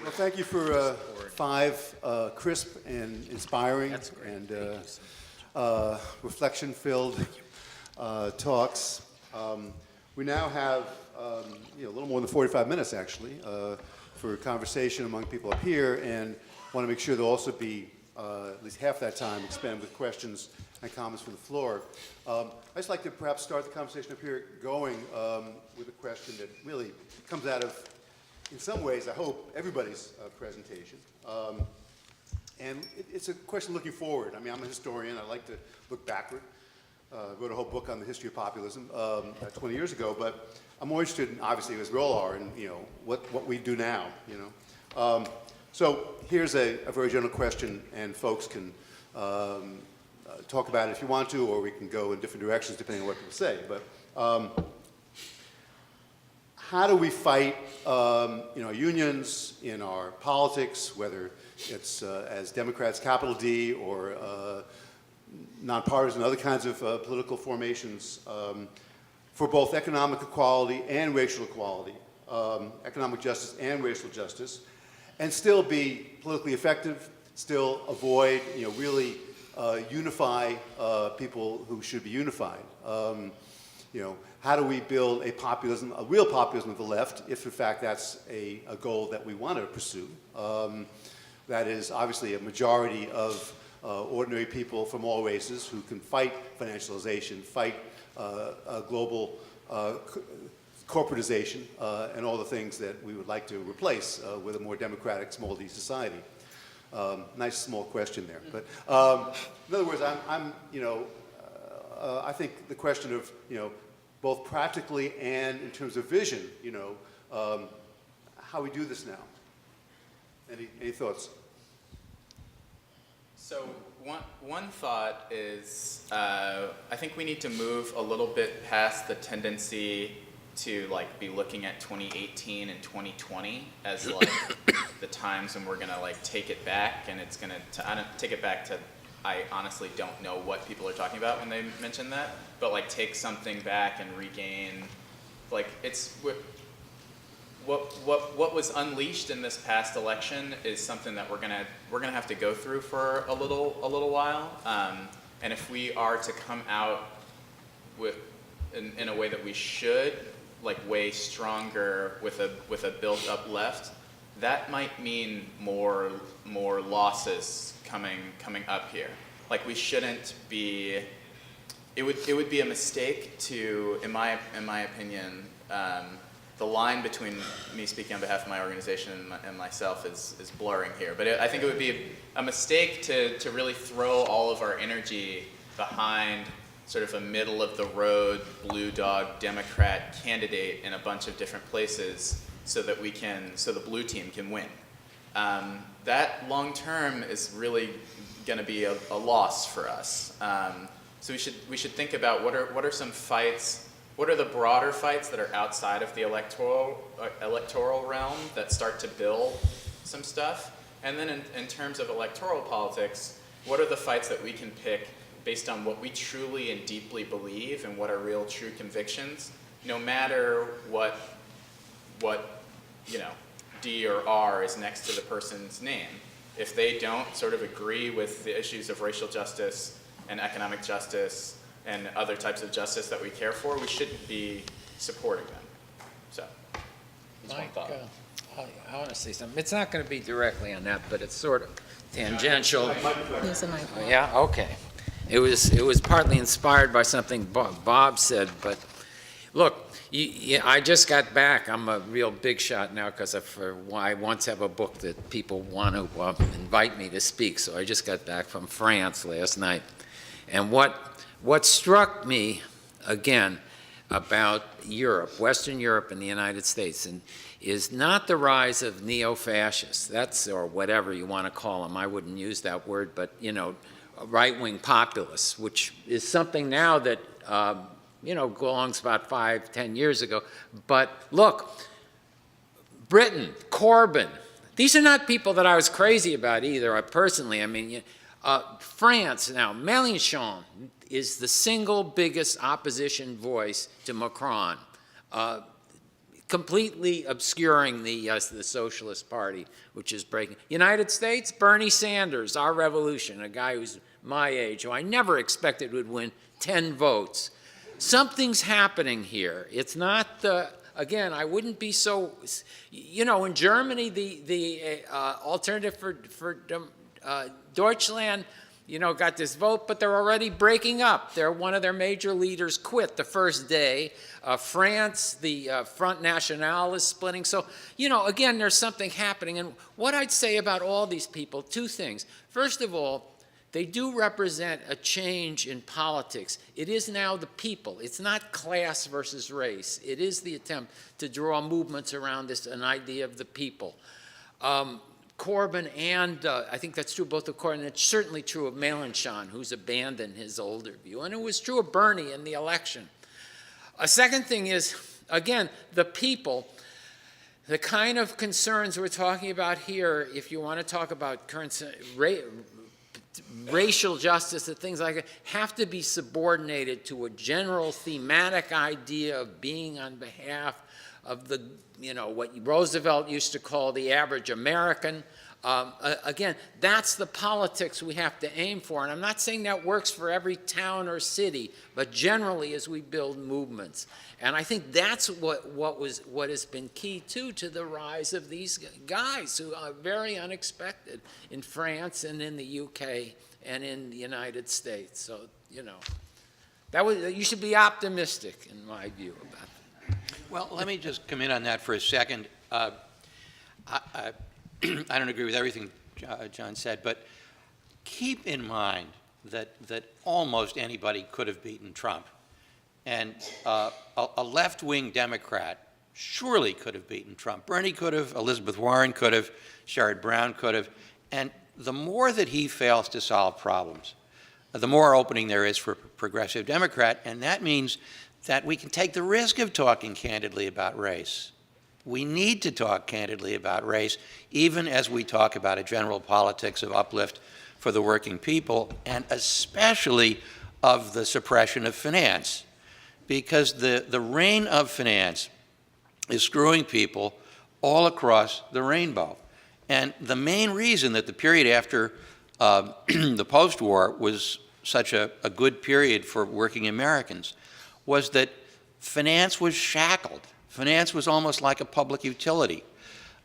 Well, thank you for 5 crisp and inspiring and reflection-filled talks. We now have a little more than 45 minutes, actually, for conversation among people up here, and want to make sure there'll also be at least half that time expended with questions and comments from the floor. I'd just like to perhaps start the conversation up here going with a question that really comes out of, in some ways, I hope, everybody's presentation. And it's a question looking forward. I mean, I'm a historian. I like to look backward. Wrote a whole book on the history of populism 20 years ago, but I'm more interested in, obviously, as we all are, in what we do now. So here's a very general question, and folks can talk about it if you want to, or we can go in different directions depending on what people say. But how do we fight in our unions, in our politics, whether it's as Democrats, capital D, or nonpartisan, other kinds of political formations, for both economic equality and racial equality, economic justice and racial justice, and still be politically effective, still avoid, really unify people who should be unified. How do we build a populism, a real populism of the left, if in fact that's a goal that we want to pursue? That is obviously a majority of ordinary people from all races who can fight financialization, fight global corporatization, and all the things that we would like to replace with a more democratic, small d society. Nice small question there, but in other words, I think the question of both practically and in terms of vision, how we do this now. Any thoughts? So one thought is I think we need to move a little bit past the tendency to be looking at 2018 and 2020 as the times when we're gonna take it back, and it's gonna take it back to, I honestly don't know what people are talking about when they mention that, but take something back and regain, it's what was unleashed in this past election is something that we're gonna have to go through for a little while, and if we are to come out in a way that we should, way stronger with a built-up left, that might mean more losses coming up here. We shouldn't be. It would be a mistake to, in my opinion, the line between me speaking on behalf of my organization and myself is blurring here. But I think it would be a mistake to really throw all of our energy behind sort of a middle-of-the-road blue dog Democrat candidate in a bunch of different places so that the blue team can win. That long-term is really going to be a loss for us. So we should think about what are some fights. What are the broader fights that are outside of the electoral realm that start to build some stuff? And then in terms of electoral politics, what are the fights that we can pick based on what we truly and deeply believe and what are real true convictions, no matter what D or R is next to the person's name. If they don't sort of agree with the issues of racial justice and economic justice and other types of justice that we care for, we shouldn't be supporting them. So, that's one thought. I want to say something. It's not going to be directly on that, but it's sort of tangential. There's a microphone. Yeah, okay. It was partly inspired by something Bob said, but look, I just got back. I'm a real big shot now because I once have a book that people want to invite me to speak, so I just got back from France last night. And what struck me, again, about Europe, Western Europe and the United States, is not the rise of neo-fascists, or whatever you want to call them. I wouldn't use that word, but, right-wing populists, which is something now that, belongs about 5-10 years ago. But look, Britain, Corbyn, these are not people that I was crazy about either, personally. I mean, France now, Mélenchon is the single biggest opposition voice to Macron. completely obscuring the Socialist Party, which is breaking. United States, Bernie Sanders, our revolution, a guy who's my age, who I never expected would win 10 votes. Something's happening here. It's not, again, I wouldn't be so, in Germany, the alternative for Deutschland, got this vote, but they're already breaking up. One of their major leaders quit the first day. France, the Front National is splitting. So, again, there's something happening. And what I'd say about all these people, two things. First of all, they do represent a change in politics. It is now the people. It's not class versus race. It is the attempt to draw movements around an idea of the people. Corbyn and, I think that's true both of Corbyn, and it's certainly true of Mélenchon, who's abandoned his older view. And it was true of Bernie in the election. A second thing is, again, the people, the kind of concerns we're talking about here, if you want to talk about racial justice and things like that, have to be subordinated to a general thematic idea of being on behalf of the, what Roosevelt used to call the average American. Again, that's the politics we have to aim for. And I'm not saying that works for every town or city, but generally as we build movements. And I think that's what has been key, too, to the rise of these guys who are very unexpected in France and in the UK and in the United States. So, you should be optimistic, in my view, about that. Well, let me just come in on that for a second. I don't agree with everything John said, but keep in mind that almost anybody could have beaten Trump. And a left-wing Democrat surely could have beaten Trump. Bernie could have, Elizabeth Warren could have, Sherrod Brown could have. And the more that he fails to solve problems, the more opening there is for a progressive Democrat, and that means that we can take the risk of talking candidly about race. We need to talk candidly about race, even as we talk about a general politics of uplift for the working people, and especially of the suppression of finance. Because the reign of finance is screwing people all across the rainbow. And the main reason that the period after the post-war was such a good period for working Americans was that finance was shackled. Finance was almost like a public utility.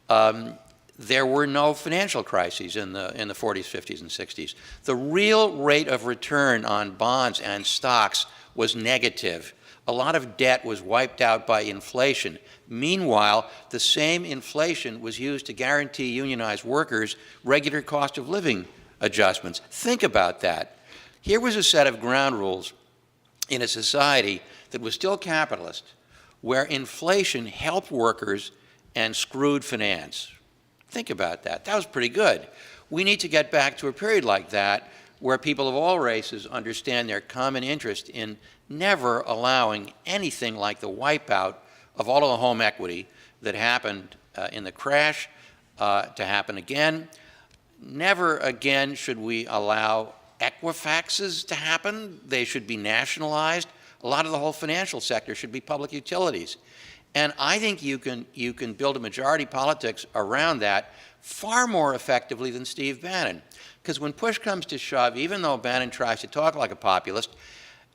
There were no financial crises in the 40s, 50s, and 60s. The real rate of return on bonds and stocks was negative. A lot of debt was wiped out by inflation. Meanwhile, the same inflation was used to guarantee unionized workers regular cost of living adjustments. Think about that. Here was a set of ground rules in a society that was still capitalist, where inflation helped workers and screwed finance. Think about that. That was pretty good. We need to get back to a period like that where people of all races understand their common interest in never allowing anything like the wipeout of all of the home equity that happened in the crash to happen again. Never again should we allow Equifaxes to happen. They should be nationalized. A lot of the whole financial sector should be public utilities. And I think you can build a majority politics around that far more effectively than Steve Bannon. Because when push comes to shove, even though Bannon tries to talk like a populist,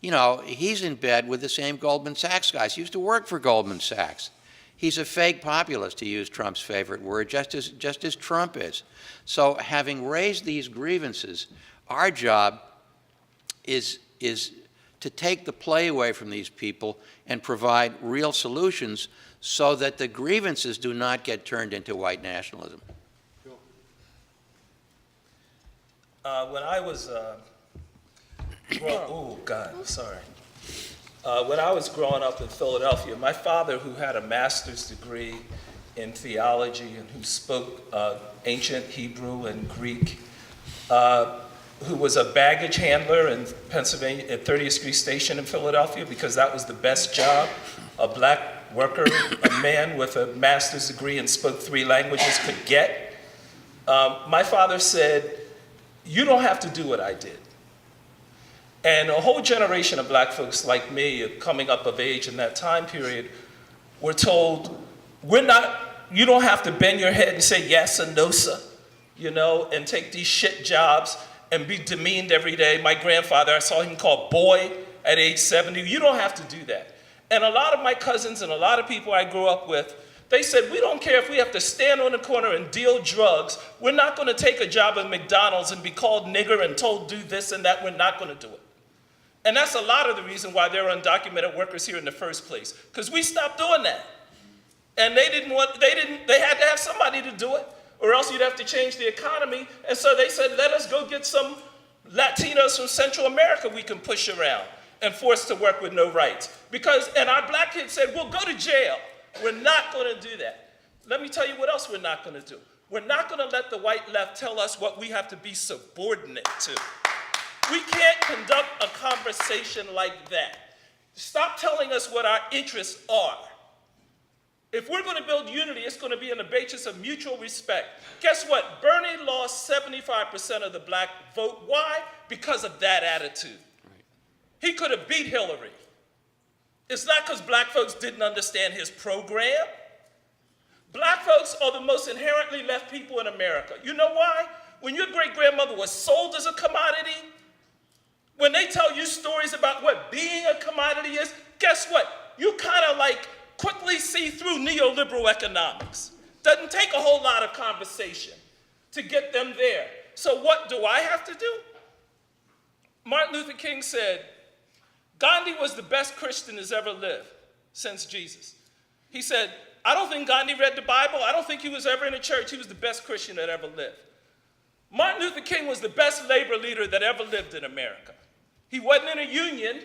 he's in bed with the same Goldman Sachs guys. He used to work for Goldman Sachs. He's a fake populist, to use Trump's favorite word, just as Trump is. So having raised these grievances, our job is to take the play away from these people and provide real solutions so that the grievances do not get turned into white nationalism. When I was, when I was growing up in Philadelphia, my father, who had a master's degree in theology and who spoke ancient Hebrew and Greek, who was a baggage handler in Pennsylvania at 30th Street Station in Philadelphia, because that was the best job a black worker, a man with a master's degree and spoke 3 languages could get. My father said, "You don't have to do what I did." And a whole generation of black folks like me, coming up of age in that time period, were told, You don't have to bend your head and say yes and no, sir, and take these shit jobs and be demeaned every day. My grandfather, I saw him called boy at age 70. You don't have to do that. And a lot of my cousins and a lot of people I grew up with, they said, we don't care if we have to stand on the corner and deal drugs. We're not going to take a job at McDonald's and be called nigger and told do this and that. We're not going to do it. And that's a lot of the reason why there are undocumented workers here in the first place, because we stopped doing that. And they had to have somebody to do it, or else you'd have to change the economy. And so they said, let us go get some Latinos from Central America we can push around and force to work with no rights. And our black kids said, we'll go to jail. We're not going to do that. Let me tell you what else we're not going to do. We're not going to let the white left tell us what we have to be subordinate to. We can't conduct a conversation like that. Stop telling us what our interests are. If we're going to build unity, it's going to be on the basis of mutual respect. Guess what? Bernie lost 75% of the black vote. Why? Because of that attitude. Right. He could have beat Hillary. It's not because black folks didn't understand his program. Black folks are the most inherently left people in America. You know why? When your great-grandmother was sold as a commodity, when they tell you stories about what being a commodity is, guess what? You kind of like quickly see through neoliberal economics. Doesn't take a whole lot of conversation to get them there. So what do I have to do? Martin Luther King said, Gandhi was the best Christian that's ever lived since Jesus. He said, I don't think Gandhi read the Bible. I don't think he was ever in a church. He was the best Christian that ever lived. Martin Luther King was the best labor leader that ever lived in America. He wasn't in a union,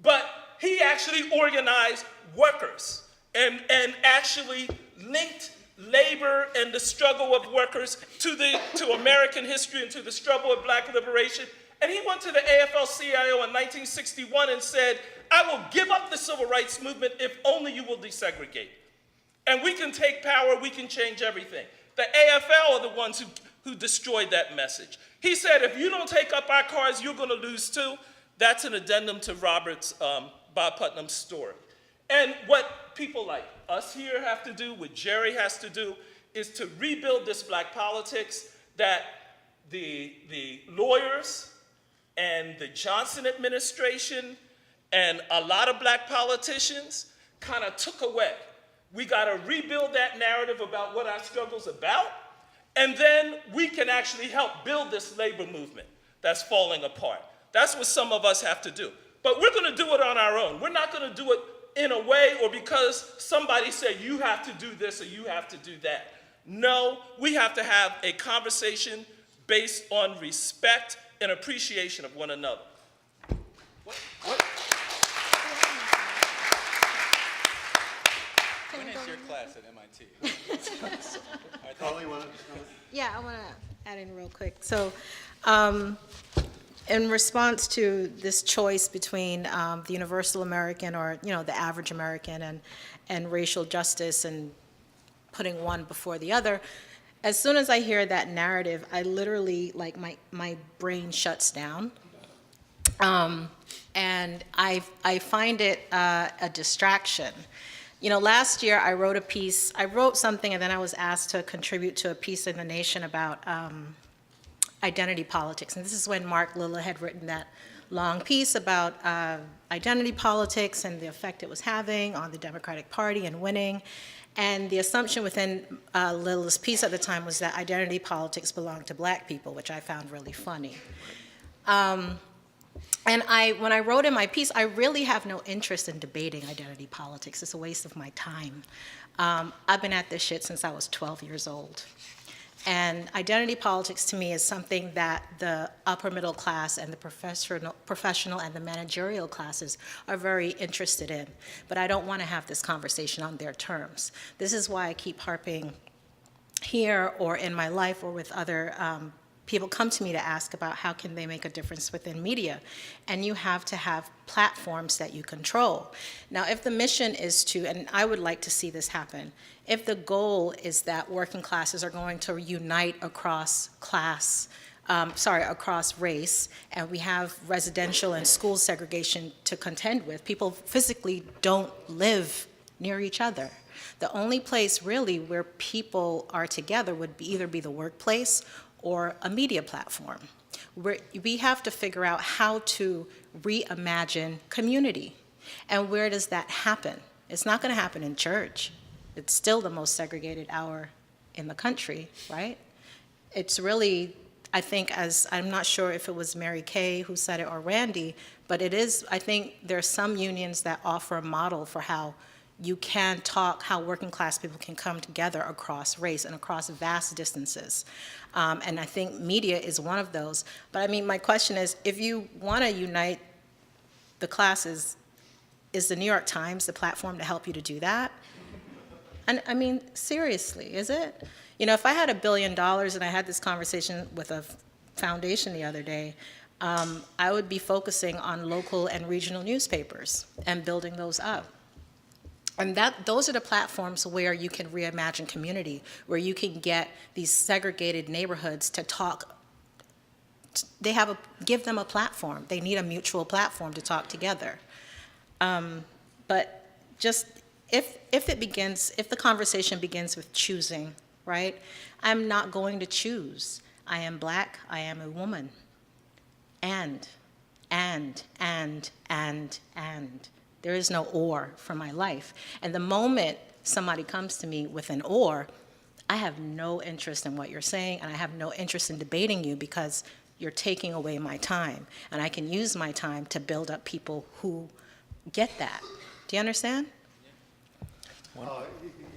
but he actually organized workers and actually linked labor and the struggle of workers to American history and to the struggle of black liberation. And he went to the AFL-CIO in 1961 and said, I will give up the civil rights movement if only you will desegregate. And we can take power, we can change everything. The AFL are the ones who destroyed that message. He said, if you don't take up our cause, you're going to lose too. That's an addendum to Bob Putnam's story. And what people like us here have to do, what Jerry has to do, is to rebuild this black politics that the lawyers and the Johnson administration and a lot of black politicians kind of took away. We got to rebuild that narrative about what our struggle's about, and then we can actually help build this labor movement that's falling apart. That's what some of us have to do. But we're going to do it on our own. We're not going to do it in a way or because somebody said you have to do this or you have to do that. No, we have to have a conversation based on respect and appreciation of one another. When is your class at MIT? Carly, you want to? Yeah, I want to add in real quick. So, in response to this choice between the universal American or, the average American and racial justice and putting one before the other, as soon as I hear that narrative, I literally, like, my brain shuts down. And I find it a distraction. Last year I wrote something and then I was asked to contribute to a piece in The Nation about identity politics. And this is when Mark Lilla had written that long piece about identity politics and the effect it was having on the Democratic Party and winning. And the assumption within Lilla's piece at the time was that identity politics belonged to black people, which I found really funny. And when I wrote in my piece, I really have no interest in debating identity politics. It's a waste of my time. I've been at this shit since I was 12 years old. And identity politics to me is something that the upper middle class and the professional and the managerial classes are very interested in. But I don't want to have this conversation on their terms. This is why I keep harping here or in my life or with other people come to me to ask about how can they make a difference within media. And you have to have platforms that you control. Now, if the mission is to, and I would like to see this happen, if the goal is that working classes are going to unite across across race, and we have residential and school segregation to contend with, people physically don't live near each other. The only place really where people are together would either be the workplace or a media platform. We have to figure out how to reimagine community. And where does that happen? It's not going to happen in church. It's still the most segregated hour in the country, right? It's really, I think, as I'm not sure if it was Mary Kay who said it or Randy, but it is, I think there are some unions that offer a model for how you can talk, how working class people can come together across race and across vast distances. And I think media is one of those. But I mean, my question is, if you want to unite the classes, is the New York Times the platform to help you to do that? And I mean, seriously, is it? You know, if I had $1 billion and I had this conversation with a foundation the other day, I would be focusing on local and regional newspapers and building those up. And those are the platforms where you can reimagine community, where you can get these segregated neighborhoods to talk. Give them a platform. They need a mutual platform to talk together. But just if the conversation begins with choosing, right? I'm not going to choose. I am black, I am a woman. And. There is no or for my life. And the moment somebody comes to me with an or, I have no interest in what you're saying, and I have no interest in debating you because you're taking away my time. And I can use my time to build up people who get that. Do you understand?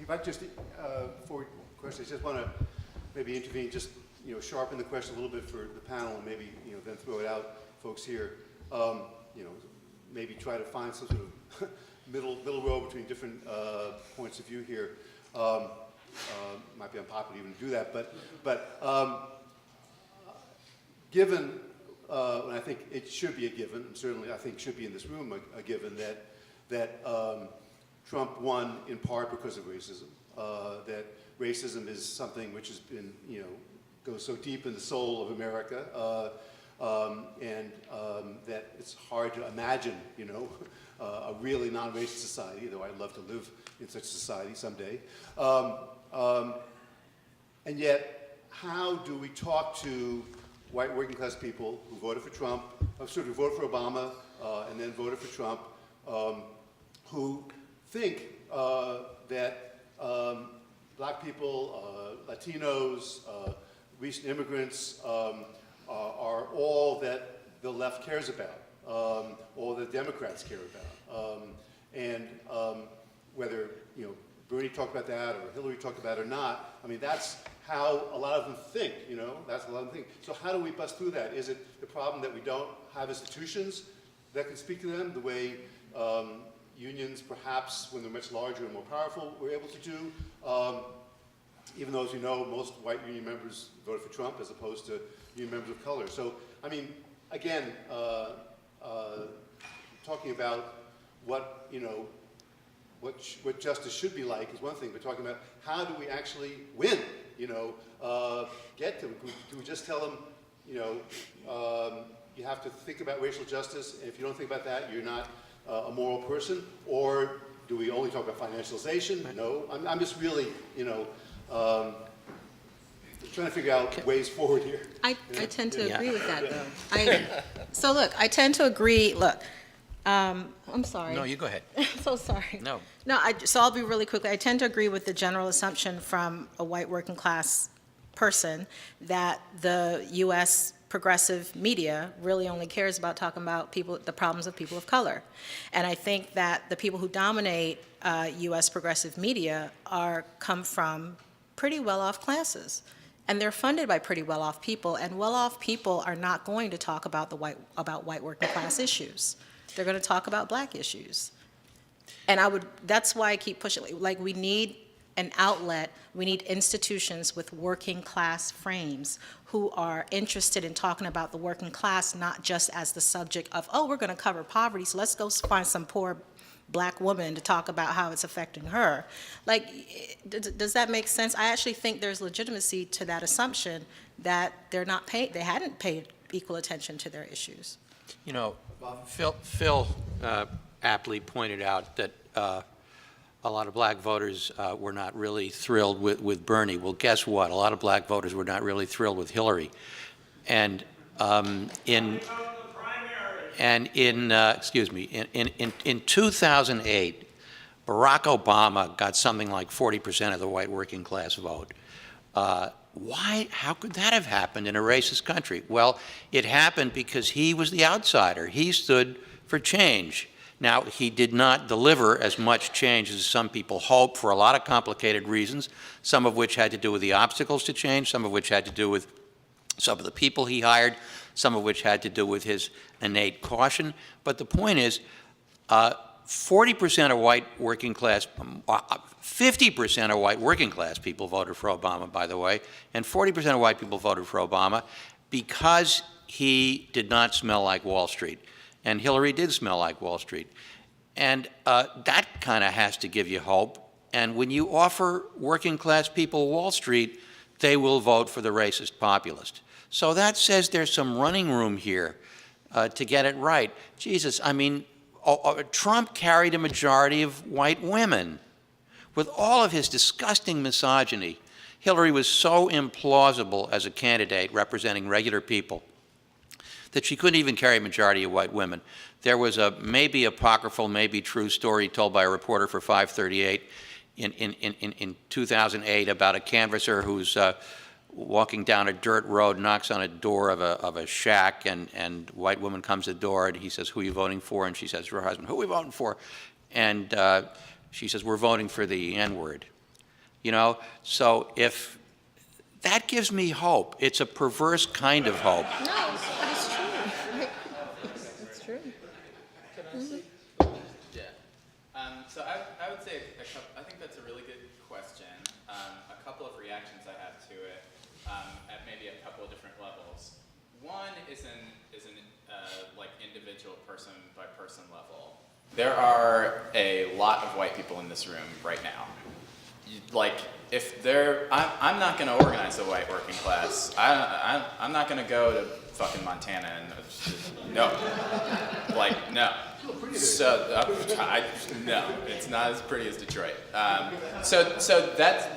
If I just, before questions, I just want to maybe intervene, just, sharpen the question a little bit for the panel, and maybe, then throw it out, folks here. Maybe try to find some sort of middle road between different points of view here. Might be unpopular even to do that, but given, and I think it should be a given, and certainly I think should be in this room a given, that Trump won in part because of racism, that racism is something which has been, goes so deep in the soul of America, and that it's hard to imagine, a really non-racist society, though I'd love to live in such a society someday. And yet, how do we talk to white working class people who voted for Trump, who voted for Obama, and then voted for Trump, who think that black people, Latinos, recent immigrants are all that the left cares about, all that Democrats care about. And whether, Bernie talked about that or Hillary talked about it or not, I mean, that's how a lot of them think, that's a lot of them think. So how do we bust through that? Is it the problem that we don't have institutions that can speak to them the way unions, perhaps, when they're much larger and more powerful, were able to do? Even though, as you know, most white union members voted for Trump as opposed to union members of color. So, I mean, again, talking about what, what justice should be like is one thing, but talking about how do we actually win, get to them. Do we just tell them, you have to think about racial justice, and if you don't think about that, you're not a moral person? Or do we only talk about financialization? No, I'm just really, trying to figure out ways forward here. I tend to agree with that, though. So look, I tend to agree, I'm sorry. No, you go ahead. I'm so sorry. No. No, so I'll be really quickly. I tend to agree with the general assumption from a white working class person that the U.S. progressive media really only cares about talking about the problems of people of color. And I think that the people who dominate U.S. progressive media come from pretty well-off classes. And they're funded by pretty well-off people, and well-off people are not going to talk about white working class issues. They're going to talk about black issues. And that's why I keep pushing, we need an outlet, we need institutions with working class frames who are interested in talking about the working class, not just as the subject of, we're going to cover poverty, so let's go find some poor black woman to talk about how it's affecting her. Does that make sense? I actually think there's legitimacy to that assumption that they hadn't paid equal attention to their issues. Phil aptly pointed out that a lot of black voters were not really thrilled with Bernie. Well, guess what? A lot of black voters were not really thrilled with Hillary. And in 2008, Barack Obama got something like 40% of the white working class vote. How could that have happened in a racist country? Well, it happened because he was the outsider. He stood for change. Now, he did not deliver as much change as some people hoped for a lot of complicated reasons, some of which had to do with the obstacles to change, some of which had to do with some of the people he hired, some of which had to do with his innate caution. But the point is, 40% of white working class, 50% of white working class people voted for Obama, by the way, and 40% of white people voted for Obama because he did not smell like Wall Street. And Hillary did smell like Wall Street. And that kind of has to give you hope. And when you offer working class people Wall Street, they will vote for the racist populist. So that says there's some running room here to get it right. Jesus, I mean, Trump carried a majority of white women. With all of his disgusting misogyny, Hillary was so implausible as a candidate representing regular people that she couldn't even carry a majority of white women. There was a maybe apocryphal, maybe true story told by a reporter for 538 in 2008 about a canvasser who's walking down a dirt road, knocks on a door of a shack, and white woman comes to the door, and he says, "Who are you voting for?" And she says to her husband, "Who are we voting for?" And she says, "We're voting for the N-word." You know, so if that gives me hope. It's a perverse kind of hope. No, but it's true. It's true. Yeah. So I would say I think that's a really good question. A couple of reactions I have to it at maybe a couple of different levels. One is an like individual person by person level. There are a lot of white people in this room right now. Like, if they're, I'm not going to organize the white working class. I'm not going to go to fucking Montana and no, like no. So no, it's not as pretty as Detroit. So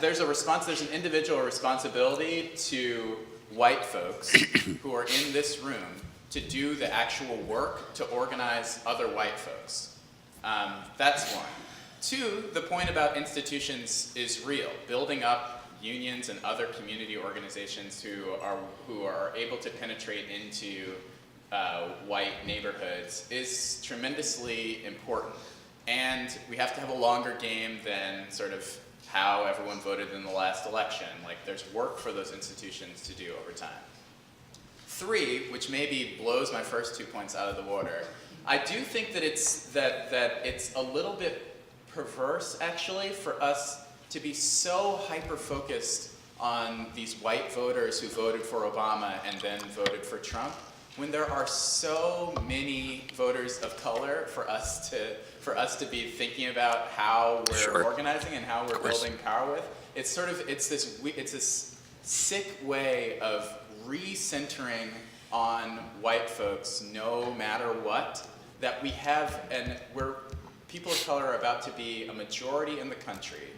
there's a response. There's an individual responsibility to white folks who are in this room to do the actual work to organize other white folks. That's one. Two, the point about institutions is real. Building up unions and other community organizations who are able to penetrate into white neighborhoods is tremendously important. And we have to have a longer game than sort of how everyone voted in the last election. Like, there's work for those institutions to do over time. Three, which maybe blows my first 2 points out of the water, I do think that it's a little bit perverse, actually, for us to be so hyper-focused on these white voters who voted for Obama and then voted for Trump, when there are so many voters of color for us to be thinking about how we're organizing and how we're building power with. It's sort of it's this sick way of recentering on white folks, no matter what, that we have, and people of color are about to be a majority in the country.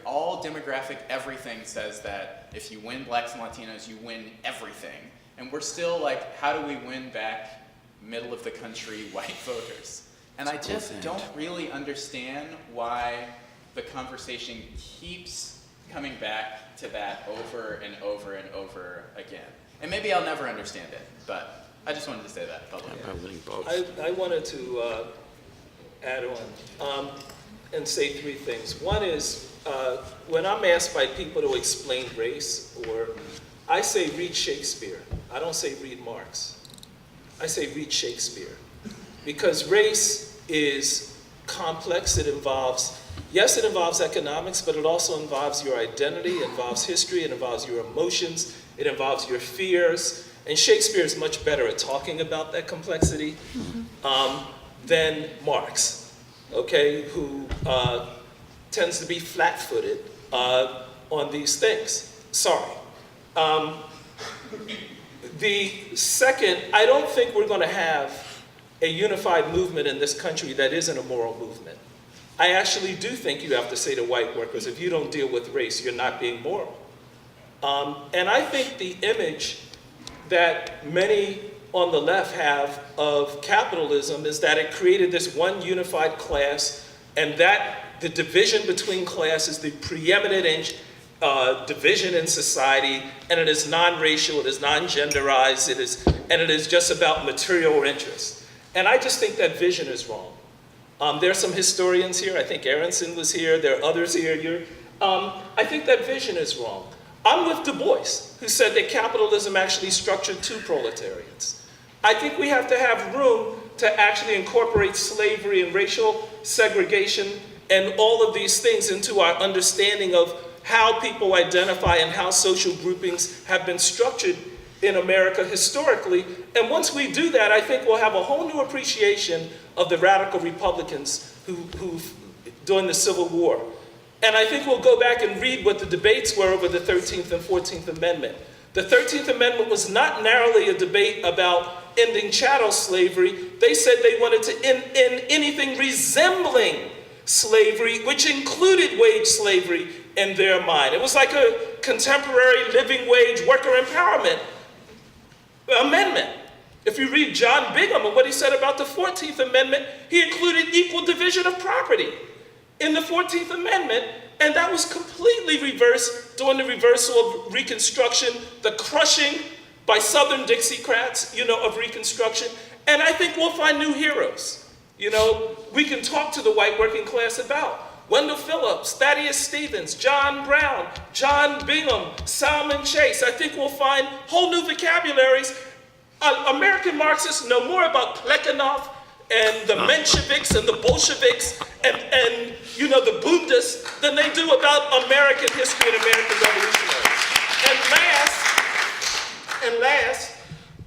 All demographic everything says that if you win blacks and Latinos, you win everything. And we're still like, how do we win back middle of the country white voters? And I just don't really understand why the conversation keeps coming back to that over and over and over again. And maybe I'll never understand it, but I just wanted to say that publicly. I wanted to add on and say three things. One is, when I'm asked by people to explain race, or I say read Shakespeare. I don't say read Marx. I say read Shakespeare. Because race is complex. It involves, yes, it involves economics, but it also involves your identity, it involves history, it involves your emotions, it involves your fears. And Shakespeare is much better at talking about that complexity than Marx, okay, who tends to be flat-footed on these things. Sorry. The second, I don't think we're going to have a unified movement in this country that isn't a moral movement. I actually do think you have to say to white workers, if you don't deal with race, you're not being moral. And I think the image that many on the left have of capitalism is that it created this one unified class, and that the division between classes, the preeminent division in society, and it is non-racial, it is non-genderized, and it is just about material interests. And I just think that vision is wrong. There are some historians here. I think Aronson was here. There are others here. I think that vision is wrong. I'm with Du Bois, who said that capitalism actually structured two proletariats. I think we have to have room to actually incorporate slavery and racial segregation and all of these things into our understanding of how people identify and how social groupings have been structured in America historically. And once we do that, I think we'll have a whole new appreciation of the radical Republicans who during the Civil War. And I think we'll go back and read what the debates were over the 13th and 14th Amendment. The 13th Amendment was not narrowly a debate about ending chattel slavery. They said they wanted to end anything resembling slavery, which included wage slavery in their mind. It was like a contemporary living wage worker empowerment amendment. If you read John Bingham and what he said about the 14th Amendment, he included equal division of property in the 14th Amendment, and that was completely reversed during the reversal of Reconstruction, the crushing by Southern Dixiecrats, of Reconstruction. And I think we'll find new heroes. We can talk to the white working class about Wendell Phillips, Thaddeus Stevens, John Brown, John Bingham, Salmon Chase. I think we'll find whole new vocabularies. American Marxists know more about Plekhanov and the Mensheviks and the Bolsheviks and the Bundists than they do about American history and American revolutionaries. And last,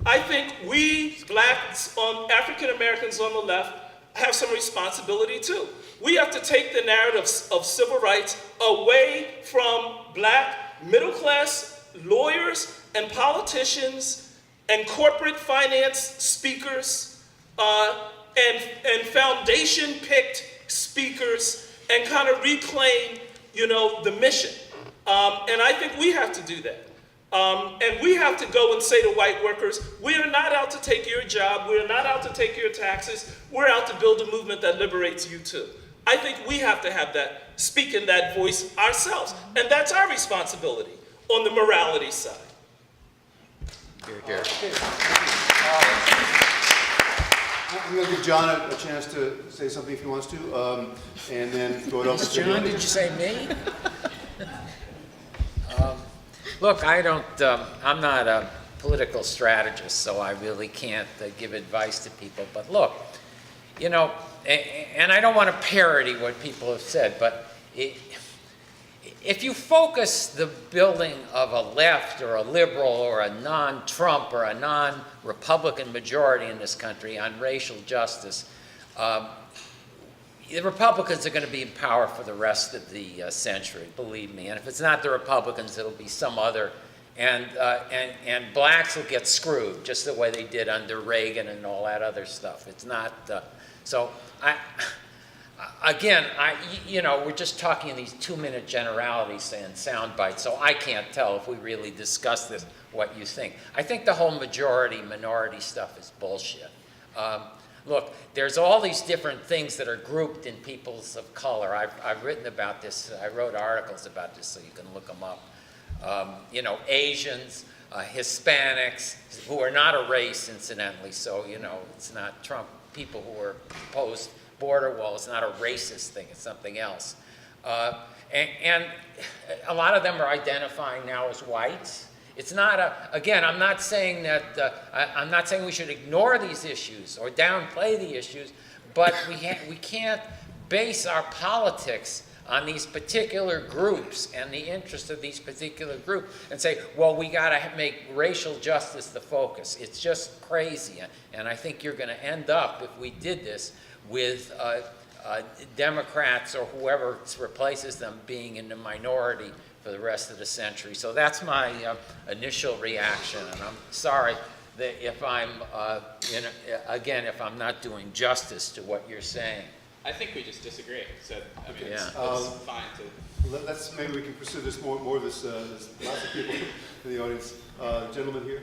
I think we blacks, African Americans on the left, have some responsibility too. We have to take the narrative of civil rights away from black middle class lawyers and politicians and corporate finance speakers and foundation-picked speakers and kind of reclaim, the mission. And I think we have to do that. And we have to go and say to white workers, we are not out to take your job. We are not out to take your taxes. We're out to build a movement that liberates you too. I think we have to have that, speak in that voice ourselves. And that's our responsibility on the morality side. Here. I'm going to give John a chance to say something if he wants to, and then throw it over to John, did you say me? Look, I'm not a political strategist, so I really can't give advice to people. But look, and I don't want to parody what people have said, but if you focus the building of a left or a liberal or a non-Trump or a non-Republican majority in this country on racial justice, the Republicans are going to be in power for the rest of the century, believe me. And if it's not the Republicans, it'll be some other. And blacks will get screwed, just the way they did under Reagan and all that other stuff. It's not. So we're just talking in these 2-minute generalities and sound bites. So I can't tell if we really discuss this what you think. I think the whole majority-minority stuff is bullshit. Look, there's all these different things that are grouped in peoples of color. I've written about this. I wrote articles about this, so you can look them up. Asians, Hispanics, who are not a race, incidentally. So, it's not Trump. People who are opposed border wall. It's not a racist thing. It's something else. And a lot of them are identifying now as whites. It's not again, I'm not saying that, I'm not saying we should ignore these issues or downplay the issues, but we can't base our politics on these particular groups and the interest of these particular groups and say, well, we got to make racial justice the focus. It's just crazy. And I think you're going to end up, if we did this, with Democrats or whoever replaces them being in the minority for the rest of the century. So that's my initial reaction, and I'm sorry that if I'm, if I'm not doing justice to what you're saying. I think we just disagree. So I mean, Yeah. it's fine to. Let's, maybe we can pursue this more of this, there's lots of people in the audience. Gentlemen here.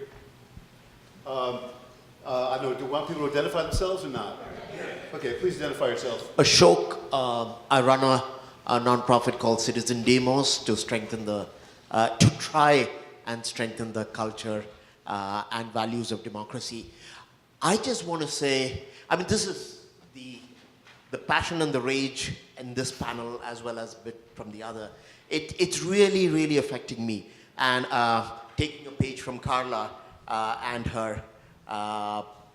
I don't know, do you want people to identify themselves or not? Okay, please identify yourself. Ashok, I run a nonprofit called Citizen Demos to strengthen to try and strengthen the culture and values of democracy. I just want to say, I mean, this is the passion and the rage in this panel as well as a bit from the other. It's really, really affecting me. And taking a page from Carla and her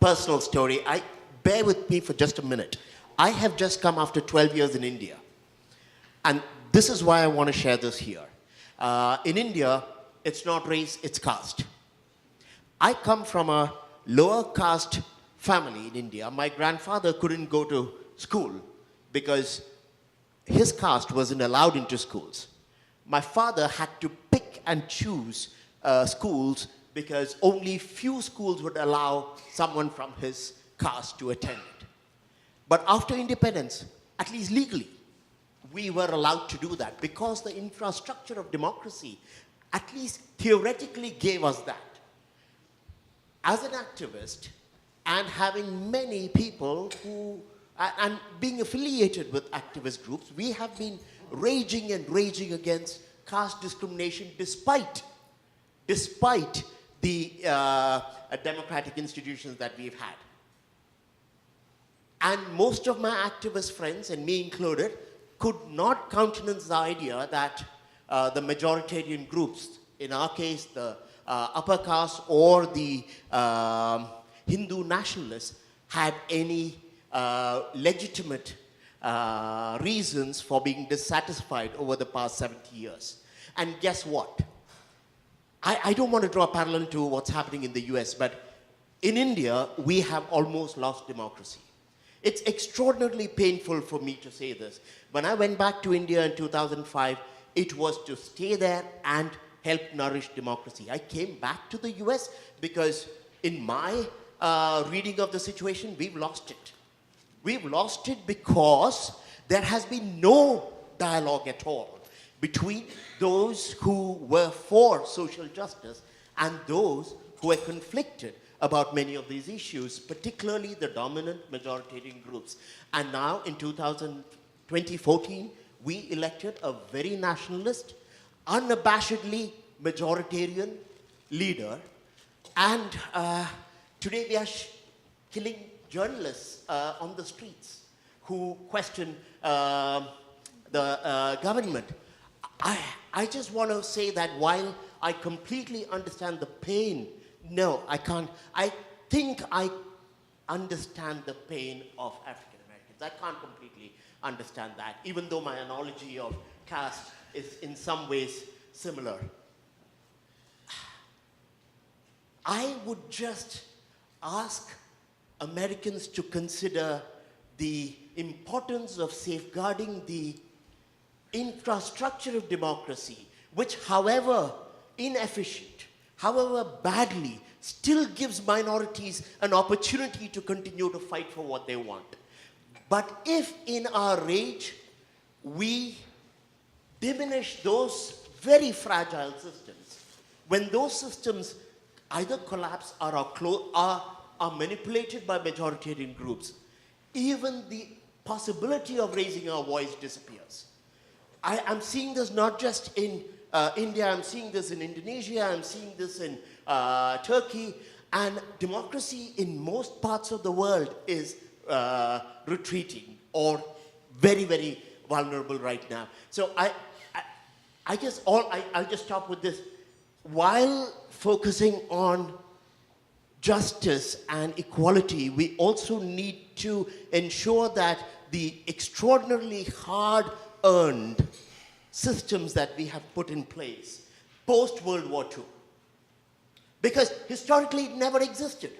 personal story, bear with me for just a minute. I have just come after 12 years in India. And this is why I want to share this here. In India, it's not race, it's caste. I come from a lower caste family in India. My grandfather couldn't go to school because his caste wasn't allowed into schools. My father had to pick and choose schools because only few schools would allow someone from his caste to attend it. But after independence, at least legally, we were allowed to do that because the infrastructure of democracy at least theoretically gave us that. As an activist and having many people who, and being affiliated with activist groups, we have been raging and raging against caste discrimination despite the democratic institutions that we've had. And most of my activist friends, and me included, could not countenance the idea that the majoritarian groups, in our case the upper caste or the Hindu nationalists, had any legitimate reasons for being dissatisfied over the past 70 years. And guess what? I don't want to draw a parallel to what's happening in the US, but in India, we have almost lost democracy. It's extraordinarily painful for me to say this. When I went back to India in 2005, it was to stay there and help nourish democracy. I came back to the US because in my reading of the situation, we've lost it. We've lost it because there has been no dialogue at all between those who were for social justice and those who were conflicted about many of these issues, particularly the dominant majoritarian groups. And now in 2014, we elected a very nationalist, unabashedly majoritarian leader. And today we are killing journalists on the streets who question the government. I just want to say that while I completely understand the pain, no, I can't. I think I understand the pain of African Americans. I can't completely understand that, even though my analogy of caste is in some ways similar. I would just ask Americans to consider the importance of safeguarding the infrastructure of democracy, which, however inefficient, however badly, still gives minorities an opportunity to continue to fight for what they want. But if in our rage we diminish those very fragile systems, when those systems either collapse or are manipulated by majoritarian groups, even the possibility of raising our voice disappears. I'm seeing this not just in India, I'm seeing this in Indonesia, I'm seeing this in Turkey, and democracy in most parts of the world is retreating or very, very vulnerable right now. So I'll just stop with this. While focusing on justice and equality, we also need to ensure that the extraordinarily hard-earned systems that we have put in place post-World War II, because historically it never existed.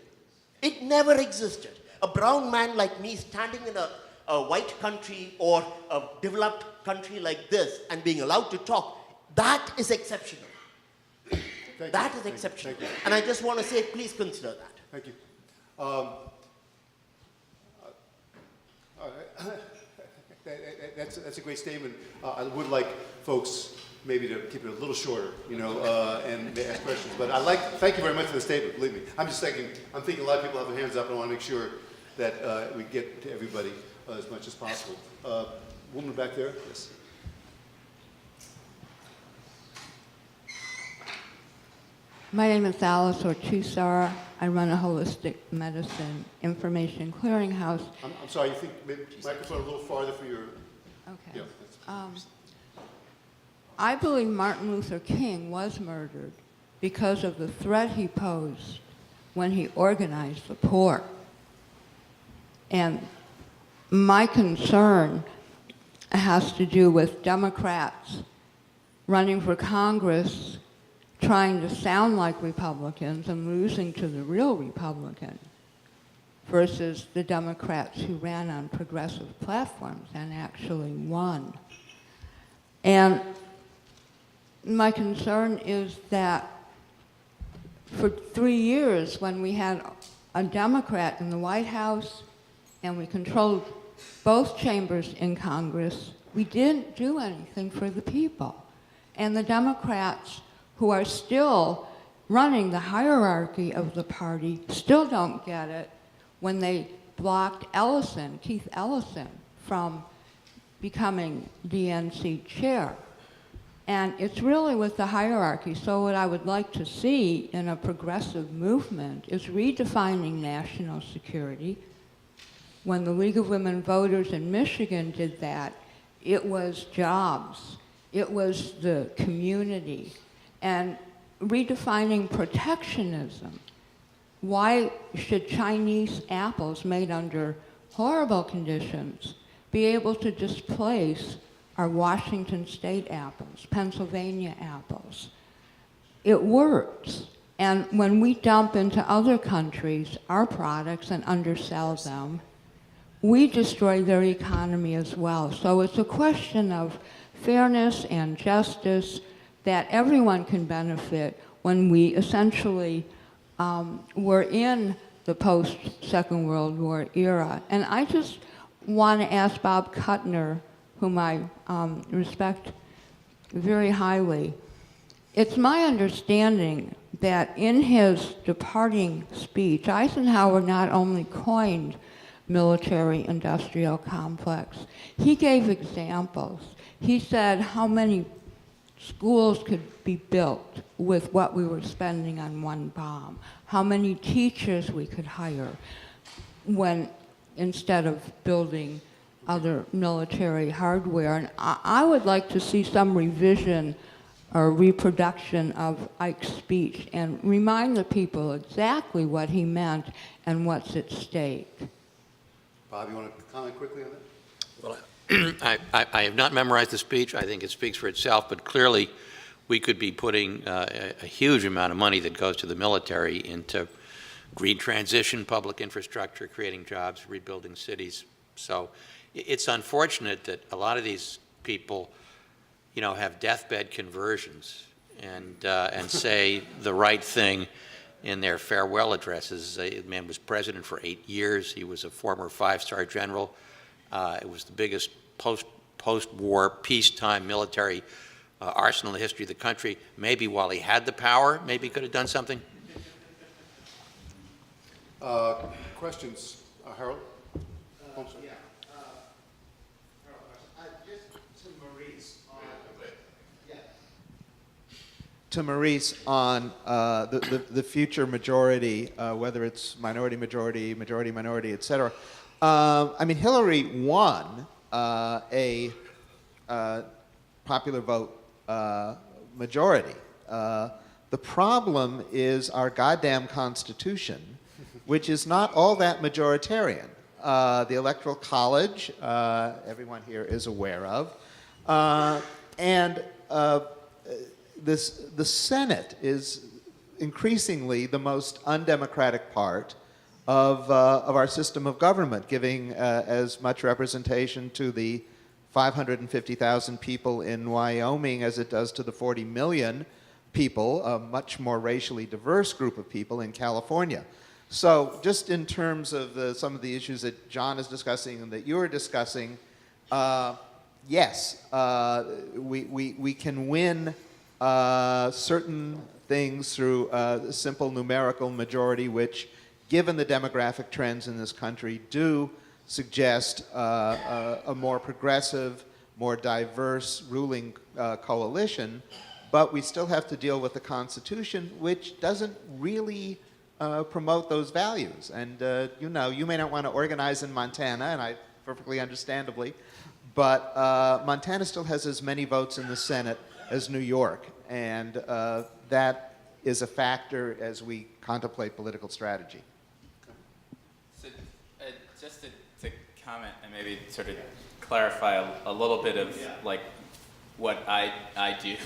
It never existed. A brown man like me standing in a white country or a developed country like this and being allowed to talk, that is exceptional. That is exceptional. Thank you. And I just want to say, please consider that. Thank you. All right. That's a great statement. I would like folks maybe to keep it a little shorter, you know, and they ask questions. But thank you very much for the statement, believe me. I'm thinking a lot of people have their hands up, and I want to make sure that we get to everybody as much as possible. Woman back there, yes. My name is Alice Orchusara. I run a holistic medicine information clearinghouse. I'm sorry, you think maybe microphone a little farther for your... Okay. Yeah, that's- I believe Martin Luther King was murdered because of the threat he posed when he organized the poor. And my concern has to do with Democrats running for Congress, trying to sound like Republicans and losing to the real Republican, versus the Democrats who ran on progressive platforms and actually won. And my concern is that for 3 years, when we had a Democrat in the White House and we controlled both chambers in Congress, we didn't do anything for the people. And the Democrats who are still running the hierarchy of the party still don't get it when they blocked Keith Ellison, from becoming DNC chair. And it's really with the hierarchy. So what I would like to see in a progressive movement is redefining national security. When the League of Women Voters in Michigan did that, it was jobs, it was the community, and redefining protectionism. Why should Chinese apples made under horrible conditions be able to displace our Washington State apples, Pennsylvania apples? It works. And when we dump into other countries our products and undersell them, we destroy their economy as well. So it's a question of fairness and justice that everyone can benefit when we essentially were in the post-Second World War era. And I just want to ask Bob Kuttner, whom I respect very highly. It's my understanding that in his departing speech, Eisenhower not only coined military-industrial complex, he gave examples. He said how many schools could be built with what we were spending on one bomb, how many teachers we could hire when instead of building other military hardware. And I would like to see some revision or reproduction of Ike's speech and remind the people exactly what he meant and what's at stake. Bob, you want to comment quickly on that? Well, I have not memorized the speech. I think it speaks for itself, but clearly we could be putting a huge amount of money that goes to the military into green transition, public infrastructure, creating jobs, rebuilding cities. So it's unfortunate that a lot of these people, you know, have deathbed conversions and say the right thing in their farewell addresses. The man was president for 8 years. He was a former 5-star general. It was the biggest post-war peacetime military arsenal in the history of the country. Maybe while he had the power, maybe he could have done something. Questions? Harold? Oh, sorry. To Maurice on the future majority, whether it's minority, majority, et cetera. I mean, Hillary won a popular vote majority. The problem is our goddamn Constitution, which is not all that majoritarian. The Electoral College, everyone here is aware of, and the Senate is increasingly the most undemocratic part of our system of government, giving as much representation to the 550,000 people in Wyoming as it does to the 40 million people, a much more racially diverse group of people in California. So just in terms of some of the issues that John is discussing and that you are discussing, Yes, we can win certain things through a simple numerical majority, which, given the demographic trends in this country, do suggest a more progressive, more diverse ruling coalition. But we still have to deal with the Constitution, which doesn't really promote those values. And you may not want to organize in Montana, and I perfectly understandably, but Montana still has as many votes in the Senate as New York, and that is a factor as we contemplate political strategy. So, just to comment and maybe sort of clarify a little bit of like what I do.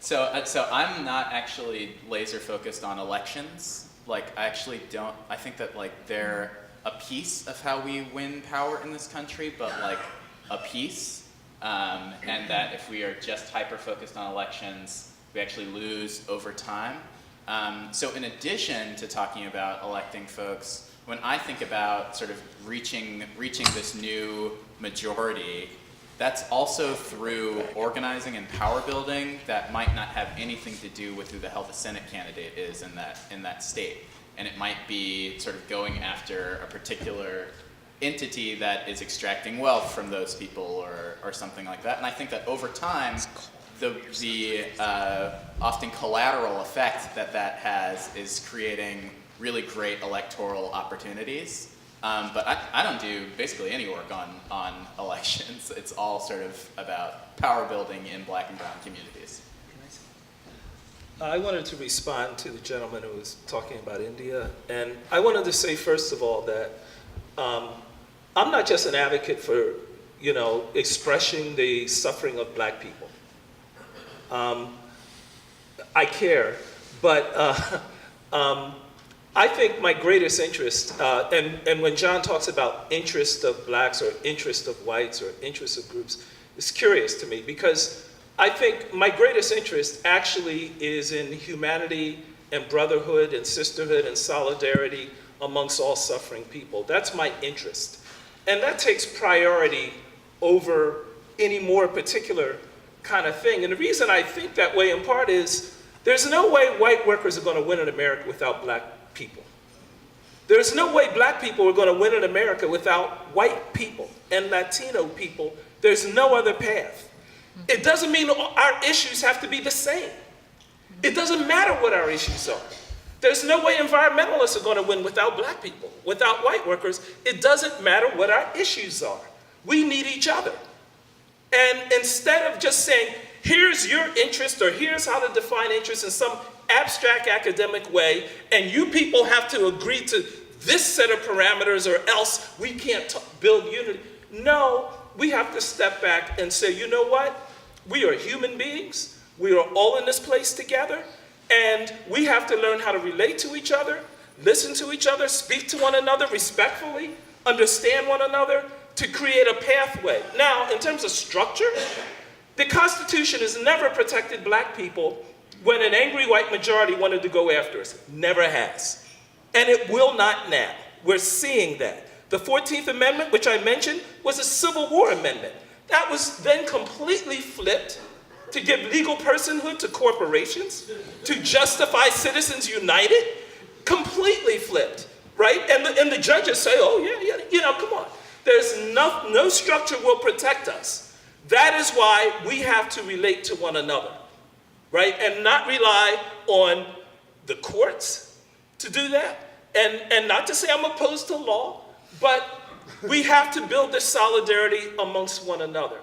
So I'm not actually laser focused on elections. Like I actually don't. I think that like they're a piece of how we win power in this country, but like a piece, and that if we are just hyper-focused on elections, we actually lose over time. So in addition to talking about electing folks, when I think about sort of reaching this new majority, that's also through organizing and power building that might not have anything to do with who the hell the Senate candidate is in that state. And it might be sort of going after a particular entity that is extracting wealth from those people or something like that. And I think that over time, the often collateral effect that has is creating really great electoral opportunities. But I don't do basically any work on elections. It's all sort of about power building in Black and brown communities. I wanted to respond to the gentleman who was talking about India. And I wanted to say, first of all, that I'm not just an advocate for, expressing the suffering of Black people. I care, but I think my greatest interest, and when John talks about interest of Blacks or interest of whites or interest of groups, it's curious to me because I think my greatest interest actually is in humanity and brotherhood and sisterhood and solidarity amongst all suffering people. That's my interest. And that takes priority over any more particular kind of thing. And the reason I think that way in part is there's no way white workers are going to win in America without Black people. There's no way Black people are going to win in America without white people and Latino people. There's no other path. It doesn't mean our issues have to be the same. It doesn't matter what our issues are. There's no way environmentalists are going to win without Black people, without white workers. It doesn't matter what our issues are. We need each other. And instead of just saying, here's your interest or here's how to define interest in some abstract academic way, and you people have to agree to this set of parameters or else we can't build unity. No, we have to step back and say, you know what? We are human beings. We are all in this place together. And we have to learn how to relate to each other, listen to each other, speak to one another respectfully, understand one another to create a pathway. Now, in terms of structure, the Constitution has never protected Black people when an angry white majority wanted to go after us. Never has. And it will not now. We're seeing that. The 14th Amendment, which I mentioned, was a Civil War amendment. That was then completely flipped to give legal personhood to corporations, to justify Citizens United, completely flipped, right? And the judges say, oh yeah, come on. There's no structure will protect us. That is why we have to relate to one another, right? And not rely on the courts to do that. And not to say I'm opposed to law, but we have to build this solidarity amongst one another.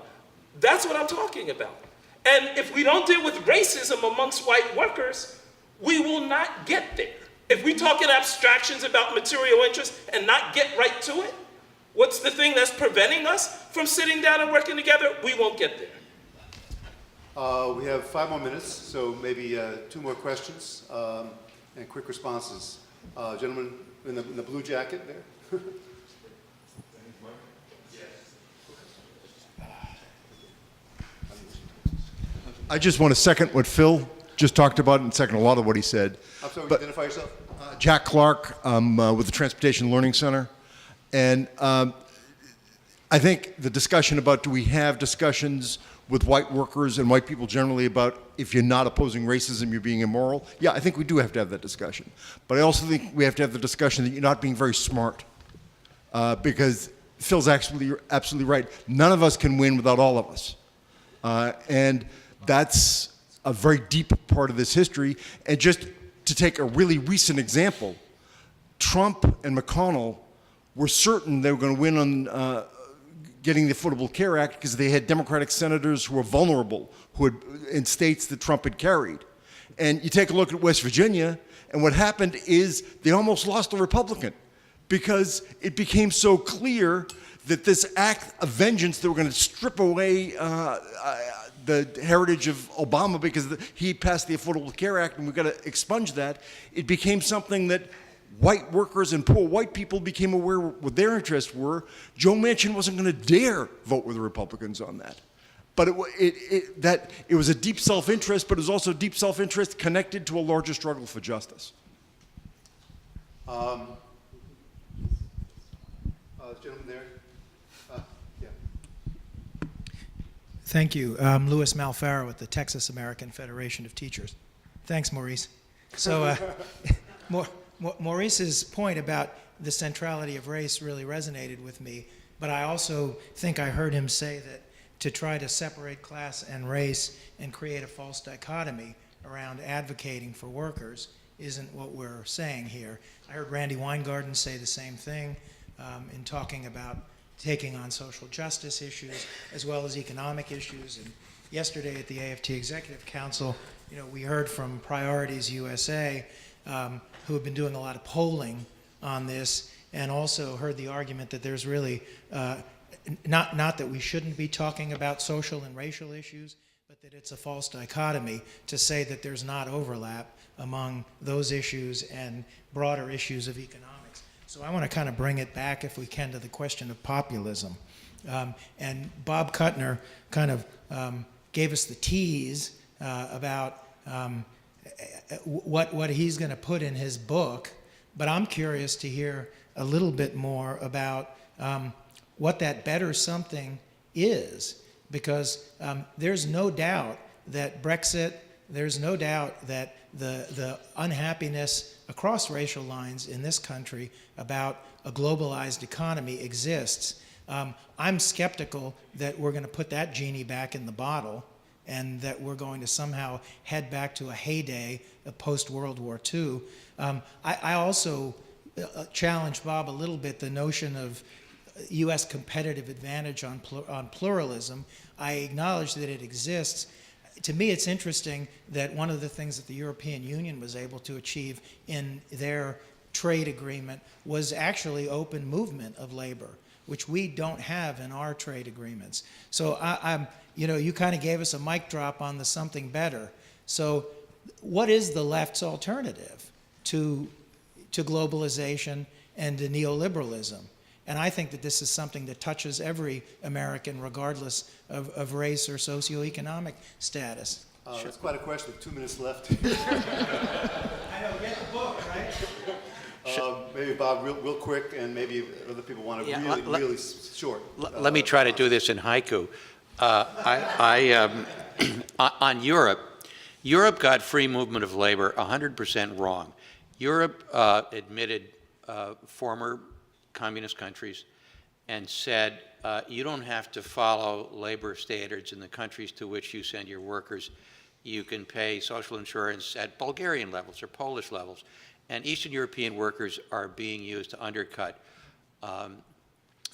That's what I'm talking about. And if we don't deal with racism amongst white workers, we will not get there. If we talk in abstractions about material interest and not get right to it, what's the thing that's preventing us from sitting down and working together? We won't get there. We have 5 more minutes, so maybe 2 more questions and quick responses. Gentleman in the blue jacket there. I just want to second what Phil just talked about and second a lot of what he said. I'm sorry, But, identify yourself. Jack Clark, I'm with the Transportation Learning Center. And I think the discussion about do we have discussions with white workers and white people generally about if you're not opposing racism, you're being immoral. Yeah, I think we do have to have that discussion. But I also think we have to have the discussion that you're not being very smart. Because Phil's absolutely right. None of us can win without all of us. And that's a very deep part of this history. And just to take a really recent example, Trump and McConnell were certain they were going to win on getting the Affordable Care Act because they had Democratic senators who were vulnerable, who had, in states that Trump had carried. And you take a look at West Virginia, and what happened is they almost lost a Republican because it became so clear that this act of vengeance, they were going to strip away the heritage of Obama because he passed the Affordable Care Act and we've got to expunge that. It became something that white workers and poor white people became aware what their interests were. Joe Manchin wasn't going to dare vote with the Republicans on that. But it was a deep self-interest, but it was also deep self-interest connected to a larger struggle for justice. Gentleman there. Yeah. Thank you. I'm Louis Malfaro with the Texas American Federation of Teachers. Thanks, Maurice. So Maurice's point about the centrality of race really resonated with me, but I also think I heard him say that to try to separate class and race and create a false dichotomy around advocating for workers isn't what we're saying here. I heard Randy Weingarten say the same thing in talking about taking on social justice issues as well as economic issues. And yesterday at the AFT Executive Council, we heard from Priorities USA, who have been doing a lot of polling on this, and also heard the argument that there's really, not that we shouldn't be talking about social and racial issues, but that it's a false dichotomy to say that there's not overlap among those issues and broader issues of economics. So I want to kind of bring it back, if we can, to the question of populism. And Bob Kuttner kind of gave us the tease about what he's going to put in his book, but I'm curious to hear a little bit more about what that better something is, because there's no doubt that Brexit, there's no doubt that the unhappiness across racial lines in this country about a globalized economy exists. I'm skeptical that we're going to put that genie back in the bottle and that we're going to somehow head back to a heyday of post-World War II. I also challenge Bob a little bit the notion of U.S. competitive advantage on pluralism. I acknowledge that it exists. To me, it's interesting that one of the things that the European Union was able to achieve in their trade agreement was actually open movement of labor, which we don't have in our trade agreements. So you kind of gave us a mic drop on the something better. So what is the left's alternative to globalization and to neoliberalism? And I think that this is something that touches every American, regardless of race or socioeconomic status. That's quite a question with 2 minutes left. I know, get the book, right? Maybe Bob, real quick, and maybe other people want to really short. Let me try to do this in haiku. On Europe got free movement of labor 100% wrong. Europe admitted former communist countries and said, you don't have to follow labor standards in the countries to which you send your workers. You can pay social insurance at Bulgarian levels or Polish levels. And Eastern European workers are being used to undercut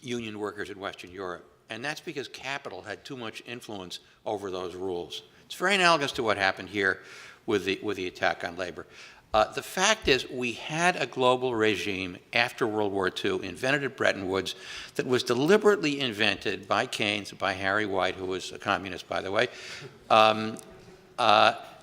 union workers in Western Europe. And that's because capital had too much influence over those rules. It's very analogous to what happened here with the attack on labor. The fact is, we had a global regime after World War II, invented at Bretton Woods, that was deliberately invented by Keynes, by Harry White, who was a communist, by the way,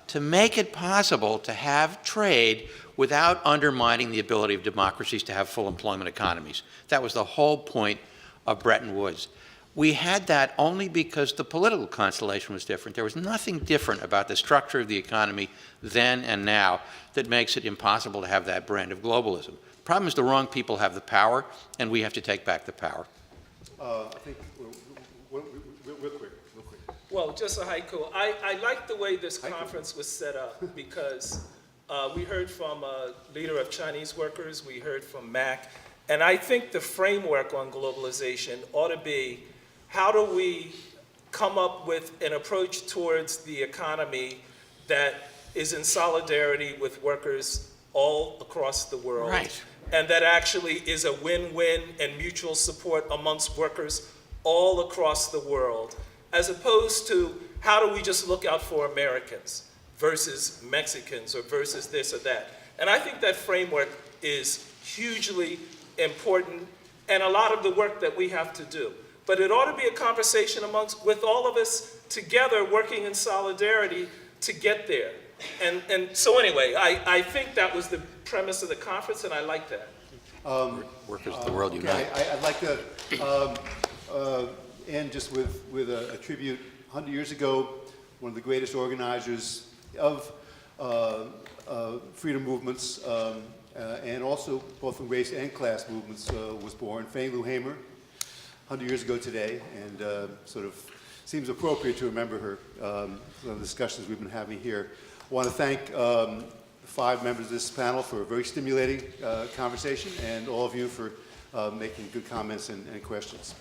to make it possible to have trade without undermining the ability of democracies to have full employment economies. That was the whole point of Bretton Woods. We had that only because the political constellation was different. There was nothing different about the structure of the economy then and now that makes it impossible to have that brand of globalism. The problem is the wrong people have the power, and we have to take back the power. I think, real quick. Well, just a haiku. I like the way this conference was set up because we heard from a leader of Chinese workers, we heard from Mac, and I think the framework on globalization ought to be, how do we come up with an approach towards the economy that is in solidarity with workers all across the world? Right. And that actually is a win-win and mutual support amongst workers all across the world, as opposed to how do we just look out for Americans versus Mexicans or versus this or that. And I think that framework is hugely important and a lot of the work that we have to do. But it ought to be a conversation with all of us together working in solidarity to get there. And so anyway, I think that was the premise of the conference, and I like that. Workers of the world Okay, unite. I'd like to end just with a tribute. 100 years ago, one of the greatest organizers of freedom movements, and also both in race and class movements, was born, Fannie Lou Hamer, 100 years ago today, and sort of seems appropriate to remember her, the discussions we've been having here. I want to thank the 5 members of this panel for a very stimulating conversation, and all of you for making good comments and questions.